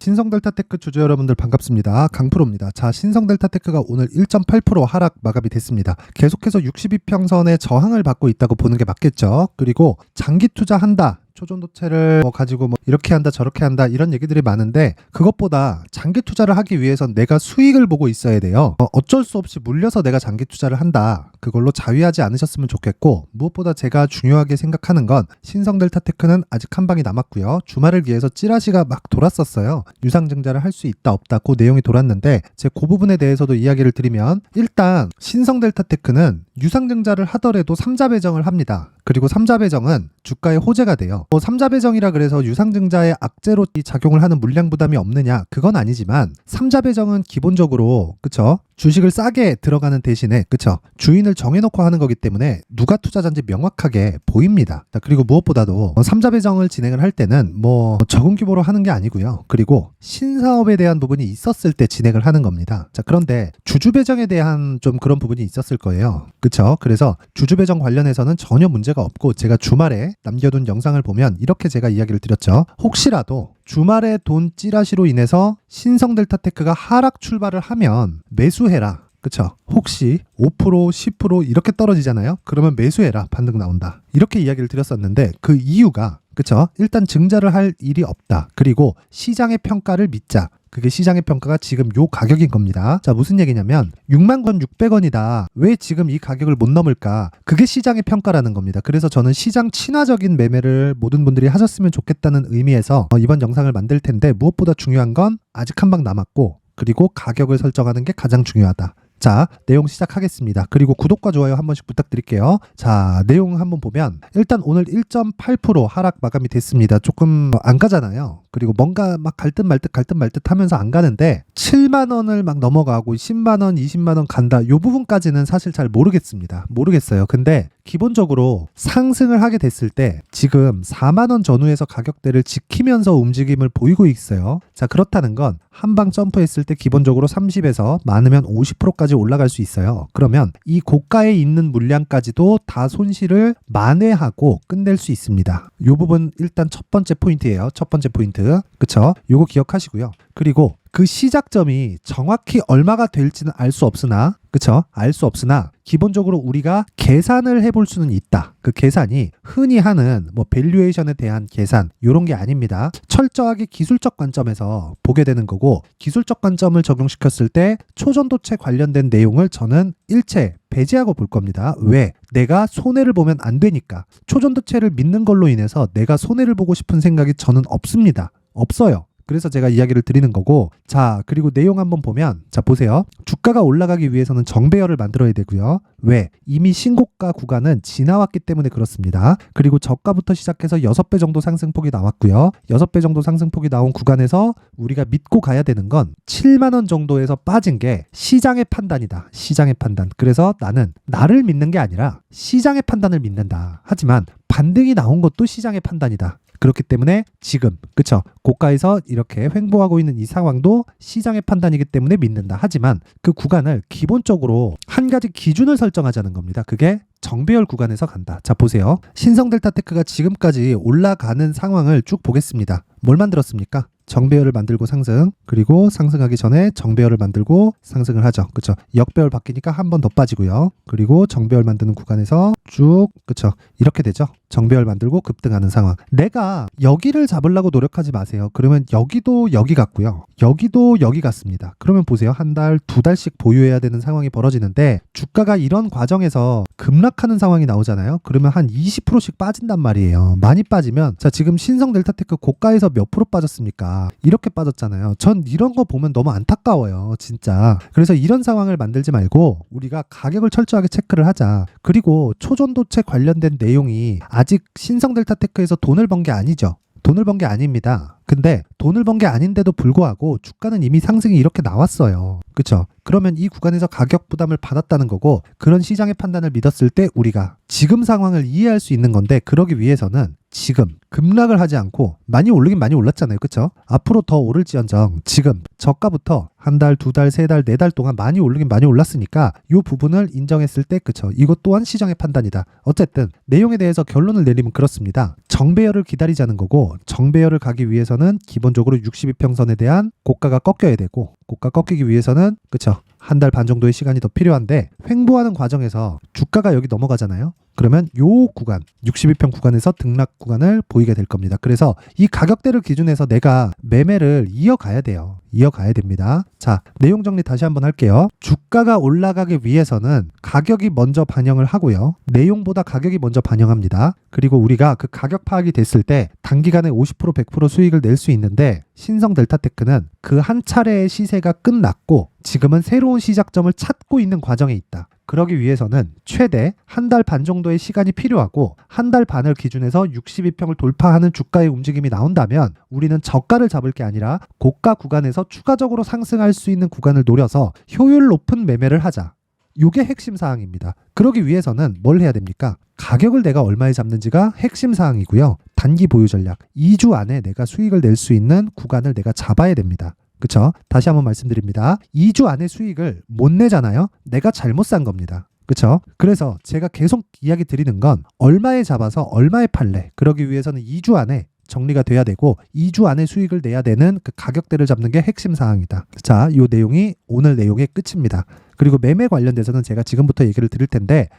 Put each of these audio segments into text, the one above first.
신성델타테크 주주 여러분들 반갑습니다. 강프로입니다. 자, 신성델타테크가 오늘 1.8% 하락 마감이 됐습니다. 계속해서 62평선의 저항을 받고 있다고 보는 게 맞겠죠. 그리고 장기 투자한다, 초전도체를 가지고 이렇게 한다 저렇게 한다 이런 얘기들이 많은데, 그것보다 장기 투자를 하기 위해선 내가 수익을 보고 있어야 돼요. 어쩔 수 없이 물려서 내가 장기 투자를 한다, 그걸로 자위하지 않으셨으면 좋겠고, 무엇보다 제가 중요하게 생각하는 건 신성델타테크는 아직 한 방이 남았고요. 주말을 위해서 찌라시가 막 돌았었어요. 유상증자를 할 수 있다 없다 그 내용이 돌았는데, 제 그 부분에 대해서도 이야기를 드리면, 일단 신성델타테크는 유상증자를 하더라도 3자 배정을 합니다. 그리고 3자 배정은 주가의 호재가 돼요. 3자 배정이라 그래서 유상증자의 악재로 작용을 하는 물량 부담이 없느냐, 그건 아니지만 3자 배정은 기본적으로 그쵸, 주식을 싸게 들어가는 대신에 그쵸, 주인을 정해놓고 하는 거기 때문에 누가 투자자인지 명확하게 보입니다. 자, 그리고 무엇보다도 3자 배정을 진행을 할 때는 적은 규모로 하는 게 아니고요. 그리고 신사업에 대한 부분이 있었을 때 진행을 하는 겁니다. 자, 그런데 주주 배정에 대한 좀 그런 부분이 있었을 거예요. 그쵸? 그래서 주주 배정 관련해서는 전혀 문제가 없고, 제가 주말에 남겨둔 영상을 보면 이렇게 제가 이야기를 드렸죠. 혹시라도 주말에 돈 찌라시로 인해서 신성델타테크가 하락 출발을 하면 매수해라. 그쵸? 혹시 5% 10% 이렇게 떨어지잖아요. 그러면 매수해라, 반등 나온다, 이렇게 이야기를 드렸었는데, 그 이유가 그쵸? 일단 증자를 할 일이 없다. 그리고 시장의 평가를 믿자. 그게 시장의 평가가 지금 요 가격인 겁니다. 자, 무슨 얘기냐면 69,600원이다. 왜 지금 이 가격을 못 넘을까? 그게 시장의 평가라는 겁니다. 그래서 저는 시장 친화적인 매매를 모든 분들이 하셨으면 좋겠다는 의미에서 이번 영상을 만들 텐데, 무엇보다 중요한 건 아직 한 방 남았고, 그리고 가격을 설정하는 게 가장 중요하다. 자, 내용 시작하겠습니다. 그리고 구독과 좋아요 한 번씩 부탁드릴게요. 자, 내용 한번 보면 일단 오늘 1.8% 하락 마감이 됐습니다. 조금 안 가잖아요. 그리고 뭔가 막 갈 듯 말 듯 하면서 안 가는데, 7만 원을 막 넘어가고 10만 원, 20만 원 간다, 요 부분까지는 사실 잘 모르겠어요. 근데 기본적으로 상승을 하게 됐을 때 지금 4만 원 전후에서 가격대를 지키면서 움직임을 보이고 있어요. 자, 그렇다는 건 한방 점프했을 때 기본적으로 30에서 많으면 50%까지 올라갈 수 있어요. 그러면 이 고가에 있는 물량까지도 다 손실을 만회하고 끝낼 수 있습니다. 이 부분 일단 첫 번째 포인트예요. 첫 번째 포인트. 그쵸? 요거 기억하시고요. 그리고 그 시작점이 정확히 얼마가 될지는 알 수 없으나, 그쵸? 알 수 없으나 기본적으로 우리가 계산을 해볼 수는 있다. 그 계산이 흔히 하는 밸류에이션에 대한 계산, 요런 게 아닙니다. 철저하게 기술적 관점에서 보게 되는 거고, 기술적 관점을 적용시켰을 때 초전도체 관련된 내용을 저는 일체 배제하고 볼 겁니다. 왜? 내가 손해를 보면 안 되니까. 초전도체를 믿는 걸로 인해서 내가 손해를 보고 싶은 생각이 저는 없습니다. 없어요. 그래서 제가 이야기를 드리는 거고, 자, 그리고 내용 한번 보면, 자, 보세요. 주가가 올라가기 위해서는 정배열을 만들어야 되고요. 왜? 이미 신고가 구간은 지나왔기 때문에 그렇습니다. 그리고 저가부터 시작해서 6배 정도 상승폭이 나왔고요. 6배 정도 상승폭이 나온 구간에서 우리가 믿고 가야 되는 건 7만 원 정도에서 빠진 게 시장의 판단이다. 시장의 판단. 그래서 나는 나를 믿는 게 아니라 시장의 판단을 믿는다. 하지만 반등이 나온 것도 시장의 판단이다. 그렇기 때문에 지금 그쵸, 고가에서 이렇게 횡보하고 있는 이 상황도 시장의 판단이기 때문에 믿는다. 하지만 그 구간을 기본적으로 한 가지 기준을 설정하자는 겁니다. 그게 정배열 구간에서 간다. 자, 보세요. 신성델타테크가 지금까지 올라가는 상황을 쭉 보겠습니다. 뭘 만들었습니까? 정배열을 만들고 상승, 그리고 상승하기 전에 정배열을 만들고 상승을 하죠. 그쵸? 역배열 바뀌니까 한 번 더 빠지고요. 그리고 정배열 만드는 구간에서 쭉, 그쵸? 이렇게 되죠. 정배열 만들고 급등하는 상황. 내가 여기를 잡으려고 노력하지 마세요. 그러면 여기도 여기 같고요. 여기도 여기 같습니다. 그러면 보세요. 한 달, 두 달씩 보유해야 되는 상황이 벌어지는데, 주가가 이런 과정에서 급락하는 상황이 나오잖아요. 그러면 한 20%씩 빠진단 말이에요. 많이 빠지면, 자, 지금 신성델타테크 고가에서 몇 프로 빠졌습니까? 이렇게 빠졌잖아요. 전 이런 거 보면 너무 안타까워요, 진짜. 그래서 이런 상황을 만들지 말고 우리가 가격을 철저하게 체크를 하자. 그리고 초전도체 관련된 내용이 아직 신성델타테크에서 돈을 번 게 아니죠. 돈을 번 게 아닙니다. 근데 돈을 번 게 아닌데도 불구하고 주가는 이미 상승이 이렇게 나왔어요. 그쵸? 그러면 이 구간에서 가격 부담을 받았다는 거고, 그런 시장의 판단을 믿었을 때 우리가 지금 상황을 이해할 수 있는 건데, 그러기 위해서는 지금 급락을 하지 않고 많이 오르긴 많이 올랐잖아요. 그쵸? 앞으로 더 오를지언정 지금 저가부터 한 달, 두 달, 세 달, 네 달 동안 많이 오르긴 많이 올랐으니까 이 부분을 인정했을 때 그쵸? 이것 또한 시장의 판단이다. 어쨌든 내용에 대해서 결론을 내리면 그렇습니다. 정배열을 기다리자는 거고 정배열을 가기 위해서는 기본적으로 62평선에 대한 고가가 꺾여야 되고 고가 꺾이기 위해서는 그쵸? 한 달 반 정도의 시간이 더 필요한데 횡보하는 과정에서 주가가 여기 넘어가잖아요. 그러면 요 구간 62평 구간에서 등락 구간을 보이게 될 겁니다. 그래서 이 가격대를 기준해서 내가 매매를 이어가야 돼요. 이어가야 됩니다. 자, 내용 정리 다시 한번 할게요. 주가가 올라가기 위해서는 가격이 먼저 반영을 하고요. 내용보다 가격이 먼저 반영합니다. 그리고 우리가 그 가격 파악이 됐을 때 단기간에 50% 100% 수익을 낼 수 있는데 신성 델타테크는 그 한 차례의 시세가 끝났고 지금은 새로운 시작점을 찾고 있는 과정에 있다. 그러기 위해서는 최대 한 달 반 정도의 시간이 필요하고 한 달 반을 기준해서 62평을 돌파하는 주가의 움직임이 나온다면 우리는 저가를 잡을 게 아니라 고가 구간에서 추가적으로 상승할 수 있는 구간을 노려서 효율 높은 매매를 하자. 이게 핵심 사항입니다. 그러기 위해서는 뭘 해야 됩니까? 가격을 내가 얼마에 잡는지가 핵심 사항이고요. 단기 보유 전략. 2주 안에 내가 수익을 낼 수 있는 구간을 내가 잡아야 됩니다. 그쵸? 다시 한번 말씀드립니다. 2주 안에 수익을 못 내잖아요? 내가 잘못 산 겁니다. 그쵸? 그래서 제가 계속 이야기 드리는 건 얼마에 잡아서 얼마에 팔래? 그러기 위해서는 2주 안에 정리가 돼야 되고 2주 안에 수익을 내야 되는 그 가격대를 잡는 게 핵심 사항이다. 자, 이 내용이 오늘 내용의 끝입니다. 그리고 매매 관련돼서는 제가 지금부터 얘기를 드릴 텐데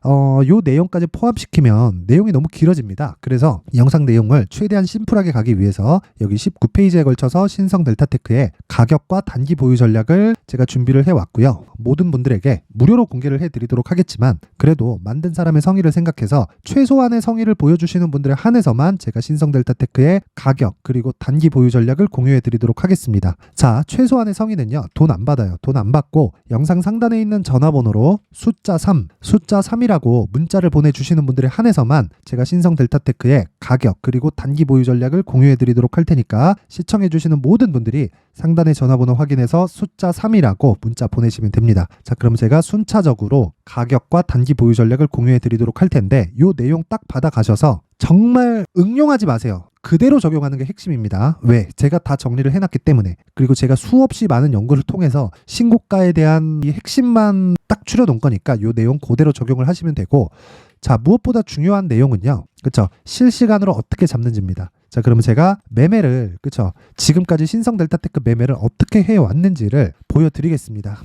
요 내용까지 포함시키면 내용이 너무 길어집니다. 그래서 영상 내용을 최대한 심플하게 가기 위해서 여기 19페이지에 걸쳐서 신성 델타테크의 가격과 단기 보유 전략을 제가 준비를 해왔고요. 모든 분들에게 무료로 공개를 해드리도록 하겠지만 그래도 만든 사람의 성의를 생각해서 최소한의 성의를 보여주시는 분들에 한해서만 제가 신성 델타테크의 가격 그리고 단기 보유 전략을 공유해드리도록 하겠습니다. 자, 최소한의 성의는요. 돈 안 받아요. 돈 안 받고 영상 상단에 있는 전화번호로 숫자 3이라고 문자를 보내주시는 분들에 한해서만 제가 신성 델타테크의 가격 그리고 단기 보유 전략을 공유해드리도록 할 테니까 시청해주시는 모든 분들이 상단의 전화번호 확인해서 숫자 3이라고 문자 보내시면 됩니다. 자, 그럼 제가 순차적으로 가격과 단기 보유 전략을 공유해드리도록 할 텐데 이 내용 딱 받아가셔서 정말 응용하지 마세요. 그대로 적용하는 게 핵심입니다. 왜? 제가 다 정리를 해놨기 때문에. 그리고 제가 수없이 많은 연구를 통해서 신고가에 대한 이 핵심만 딱 추려놓은 거니까 이 내용 그대로 적용을 하시면 되고 자, 무엇보다 중요한 내용은요. 그쵸? 실시간으로 어떻게 잡는지입니다. 자, 그러면 제가 매매를 그쵸? 지금까지 신성 델타테크 매매를 어떻게 해왔는지를 보여드리겠습니다.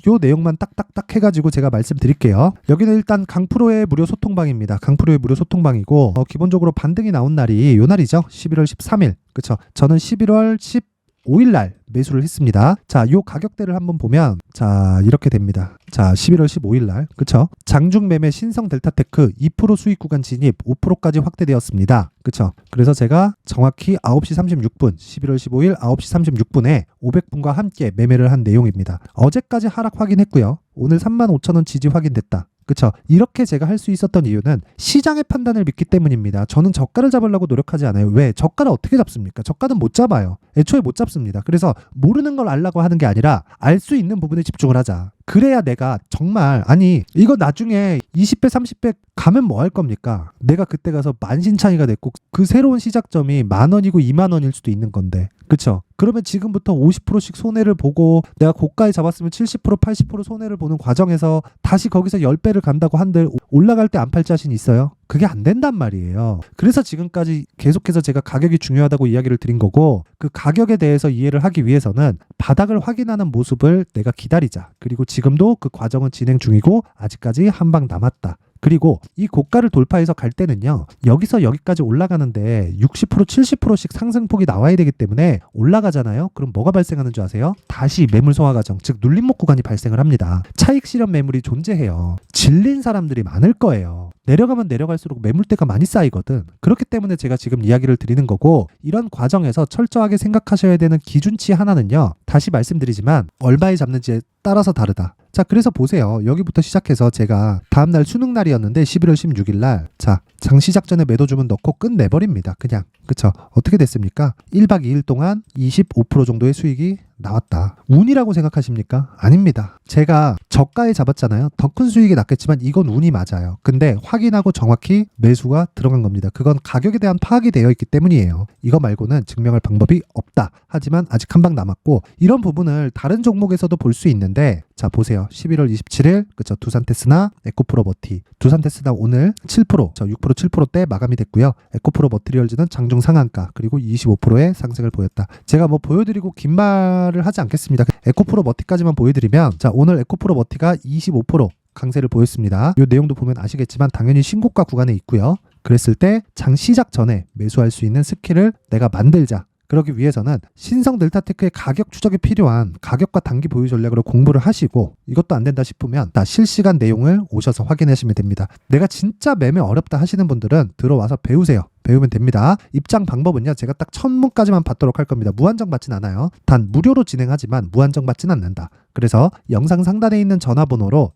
요 내용만 딱딱딱 해가지고 제가 말씀드릴게요. 여기는 일단 강프로의 무료 소통방입니다. 강프로의 무료 소통방이고 기본적으로 반등이 나온 날이 요 날이죠. 11월 13일. 그쵸? 저는 11월 15일 날 매수를 했습니다. 자, 요 가격대를 한번 보면 자, 이렇게 됩니다. 자, 11월 15일 날. 그쵸? 장중 매매 신성 델타테크 2% 수익 구간 진입 5%까지 확대되었습니다. 그쵸? 그래서 제가 정확히 9시 36분, 11월 15일 9시 36분에 500분과 함께 매매를 한 내용입니다. 어제까지 하락 확인했고요. 오늘 35,000원 지지 확인됐다. 그쵸? 이렇게 제가 할 수 있었던 이유는 시장의 판단을 믿기 때문입니다. 저는 저가를 잡으려고 노력하지 않아요. 왜? 저가를 어떻게 잡습니까? 저가는 못 잡아요. 애초에 못 잡습니다. 그래서 모르는 걸 알라고 하는 게 아니라 알 수 있는 부분에 집중을 하자. 그래야 내가 정말 아니 이거 나중에 20배 30배 가면 뭐 할 겁니까? 내가 그때 가서 만신창이가 됐고 그 새로운 시작점이 10,000원이고 20,000원일 수도 있는 건데 그쵸? 그러면 지금부터 50%씩 손해를 보고 내가 고가에 잡았으면 70% 80% 손해를 보는 과정에서 다시 거기서 10배를 간다고 한들 올라갈 때 안 팔 자신 있어요? 그게 안 된단 말이에요. 그래서 지금까지 계속해서 제가 가격이 중요하다고 이야기를 드린 거고 그 가격에 대해서 이해를 하기 위해서는 바닥을 확인하는 모습을 내가 기다리자. 그리고 지금도 그 과정은 진행 중이고 아직까지 한 방 남았다. 그리고 이 고가를 돌파해서 갈 때는요. 여기서 여기까지 올라가는데 60% 70%씩 상승폭이 나와야 되기 때문에 올라가잖아요. 그럼 뭐가 발생하는 줄 아세요? 다시 매물 소화 과정, 즉 눌림목 구간이 발생을 합니다. 차익 실현 매물이 존재해요. 질린 사람들이 많을 거예요. 내려가면 내려갈수록 매물대가 많이 쌓이거든. 그렇기 때문에 제가 지금 이야기를 드리는 거고 이런 과정에서 철저하게 생각하셔야 되는 기준치 하나는요. 다시 말씀드리지만 얼마에 잡는지에 따라서 다르다. 자, 그래서 보세요. 여기부터 시작해서 제가 다음날 수능날이었는데 11월 16일 날 자, 장 시작 전에 매도 주문 넣고 끝내버립니다. 그냥. 그쵸? 어떻게 됐습니까? 1박 2일 동안 25% 정도의 수익이 나왔다. 운이라고 생각하십니까? 아닙니다. 제가 저가에 잡았잖아요. 더 큰 수익이 났겠지만 이건 운이 맞아요. 근데 확인하고 정확히 매수가 들어간 겁니다. 그건 가격에 대한 파악이 되어 있기 때문이에요. 이거 말고는 증명할 방법이 없다. 하지만 아직 한 방 남았고 이런 부분을 다른 종목에서도 볼 수 있는데 자 보세요. 11월 27일 그쵸 두산테스나 에코프로 머티 두산테스나 오늘 7% 6% 7%대 마감이 됐고요. 에코프로 머티리얼즈는 장중 상한가 그리고 25%의 상승을 보였다. 제가 뭐 보여드리고 긴 말을 하지 않겠습니다. 에코프로 머티까지만 보여드리면 자 오늘 에코프로 머티가 25% 강세를 보였습니다. 이 내용도 보면 아시겠지만 당연히 신고가 구간에 있고요. 그랬을 때 장 시작 전에 매수할 수 있는 스킬을 내가 만들자. 그러기 위해서는 신성 델타테크의 가격 추적에 필요한 가격과 단기 보유 전략으로 공부를 하시고 이것도 안 된다 싶으면 실시간 내용을 오셔서 확인하시면 됩니다. 내가 진짜 매매 어렵다 하시는 분들은 들어와서 배우세요. 배우면 됩니다. 입장 방법은요. 제가 딱 첫문까지만 받도록 할 겁니다. 무한정 받진 않아요. 단 무료로 진행하지만 무한정 받진 않는다. 그래서 영상 상단에 있는 전화번호로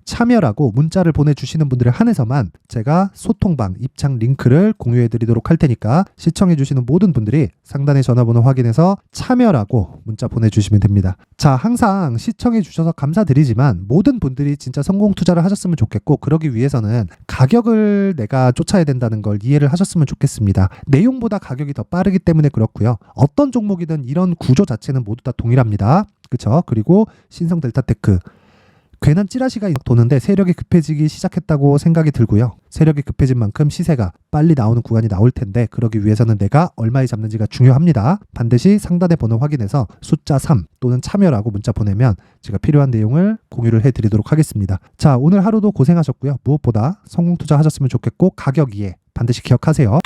참여라고 문자를 보내주시는 분들에 한해서만 제가 소통방 입장 링크를 공유해드리도록 할 테니까 시청해주시는 모든 분들이 상단의 전화번호 확인해서 참여라고 문자 보내주시면 됩니다. 자 항상 시청해주셔서 감사드리지만 모든 분들이 진짜 성공 투자를 하셨으면 좋겠고 그러기 위해서는 가격을 내가 쫓아야 된다는 걸 이해를 하셨으면 좋겠습니다. 내용보다 가격이 더 빠르기 때문에 그렇고요. 어떤 종목이든 이런 구조 자체는 모두 다 동일합니다. 그쵸? 그리고 신성 델타테크 괜한 찌라시가 도는데 세력이 급해지기 시작했다고 생각이 들고요. 세력이 급해진 만큼 시세가 빨리 나오는 구간이 나올 텐데 그러기 위해서는 내가 얼마에 잡는지가 중요합니다. 반드시 상단의 번호 확인해서 숫자 3 또는 참여라고 문자 보내면 제가 필요한 내용을 공유를 해드리도록 하겠습니다. 자 오늘 하루도 고생하셨고요. 무엇보다 성공 투자하셨으면 좋겠고 가격 이해 반드시 기억하세요.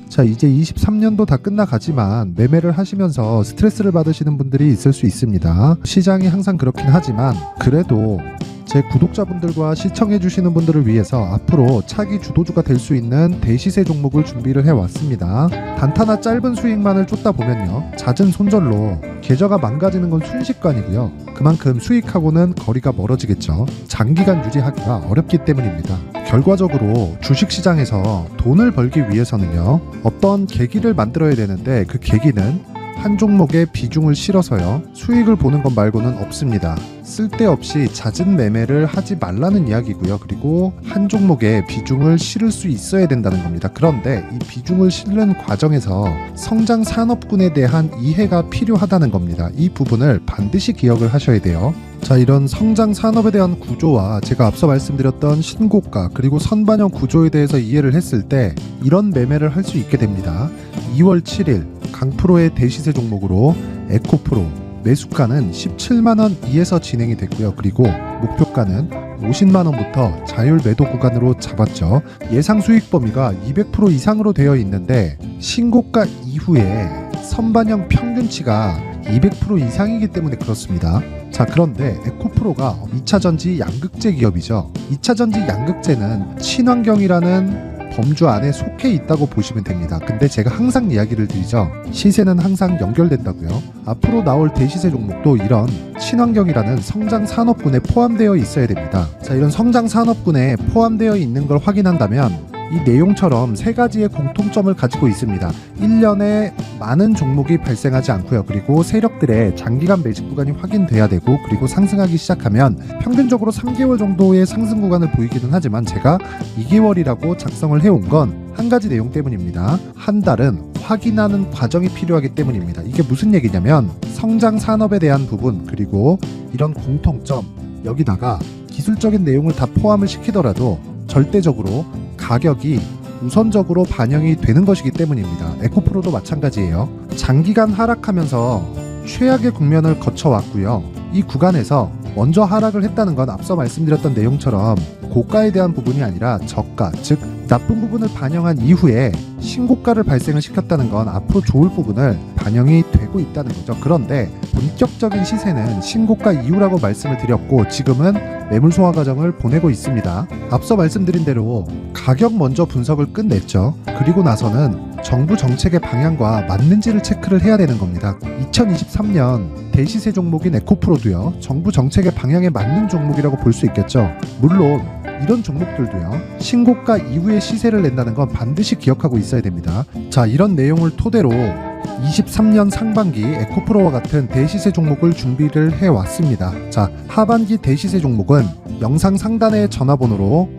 자 이제 23년도 다 끝나가지만 매매를 하시면서 스트레스를 받으시는 분들이 있을 수 있습니다. 시장이 항상 그렇긴 하지만 그래도 제 구독자분들과 시청해주시는 분들을 위해서 앞으로 차기 주도주가 될 수 있는 대시세 종목을 준비를 해왔습니다. 단타나 짧은 수익만을 쫓다 보면요 잦은 손절로 계좌가 망가지는 건 순식간이고요. 그만큼 수익하고는 거리가 멀어지겠죠. 장기간 유지하기가 어렵기 때문입니다. 결과적으로 주식시장에서 돈을 벌기 위해서는요 어떤 계기를 만들어야 되는데 그 계기는 한 종목에 비중을 실어서요 수익을 보는 것 말고는 없습니다. 쓸데없이 잦은 매매를 하지 말라는 이야기고요. 그리고 한 종목에 비중을 실을 수 있어야 된다는 겁니다. 그런데 이 비중을 실는 과정에서 성장 산업군에 대한 이해가 필요하다는 겁니다. 이 부분을 반드시 기억을 하셔야 돼요. 자 이런 성장 산업에 대한 구조와 제가 앞서 말씀드렸던 신고가 그리고 선반영 구조에 대해서 이해를 했을 때 이런 매매를 할 수 있게 됩니다. 2월 7일 강프로의 대시세 종목으로 에코프로 매수가는 17만원 이에서 진행이 됐고요. 그리고 목표가는 50만원부터 자율 매도 구간으로 잡았죠. 예상 수익 범위가 200% 이상으로 되어 있는데 신고가 이후에 선반영 평균치가 200% 이상이기 때문에 그렇습니다. 자 그런데 에코프로가 2차전지 양극재 기업이죠. 2차전지 양극재는 친환경이라는 범주 안에 속해 있다고 보시면 됩니다. 근데 제가 항상 이야기를 드리죠. 시세는 항상 연결된다고요. 앞으로 나올 대시세 종목도 이런 친환경이라는 성장 산업군에 포함되어 있어야 됩니다. 자 이런 성장 산업군에 포함되어 있는 걸 확인한다면 이 내용처럼 세 가지의 공통점을 가지고 있습니다. 1년에 많은 종목이 발생하지 않고요. 그리고 세력들의 장기간 매집 구간이 확인돼야 되고 그리고 상승하기 시작하면 평균적으로 3개월 정도의 상승 구간을 보이기는 하지만 제가 2개월이라고 작성을 해온 건 한 가지 내용 때문입니다. 한 달은 확인하는 과정이 필요하기 때문입니다. 이게 무슨 얘기냐면 성장 산업에 대한 부분 그리고 이런 공통점 여기다가 기술적인 내용을 다 포함을 시키더라도 절대적으로 가격이 우선적으로 반영이 되는 것이기 때문입니다. 에코프로도 마찬가지예요. 장기간 하락하면서 최악의 국면을 거쳐왔고요. 이 구간에서 먼저 하락을 했다는 건 앞서 말씀드렸던 내용처럼 고가에 대한 부분이 아니라 저가, 즉 나쁜 부분을 반영한 이후에 신고가를 발생을 시켰다는 건 앞으로 좋을 부분을 반영이 되고 있다는 거죠. 그런데 본격적인 시세는 신고가 이후라고 말씀을 드렸고 지금은 매물 소화 과정을 보내고 있습니다. 앞서 말씀드린 대로 가격 먼저 분석을 끝냈죠. 그리고 나서는 정부 정책의 방향과 맞는지를 체크를 해야 되는 겁니다. 2023년 대시세 종목인 에코프로도요. 정부 정책의 방향에 맞는 종목이라고 볼 수 있겠죠. 물론 이런 종목들도요, 신고가 이후에 시세를 낸다는 건 반드시 기억하고 있어야 됩니다. 자, 이런 내용을 토대로 23년 상반기 에코프로와 같은 대시세 종목을 준비를 해왔습니다. 자, 하반기 대시세 종목은 영상 상단의 전화번호로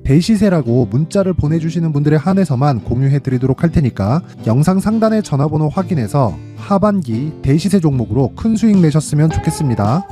대시세라고 문자를 보내주시는 분들에 한해서만 공유해드리도록 할 테니까 영상 상단의 전화번호 확인해서 하반기 대시세 종목으로 큰 수익 내셨으면 좋겠습니다.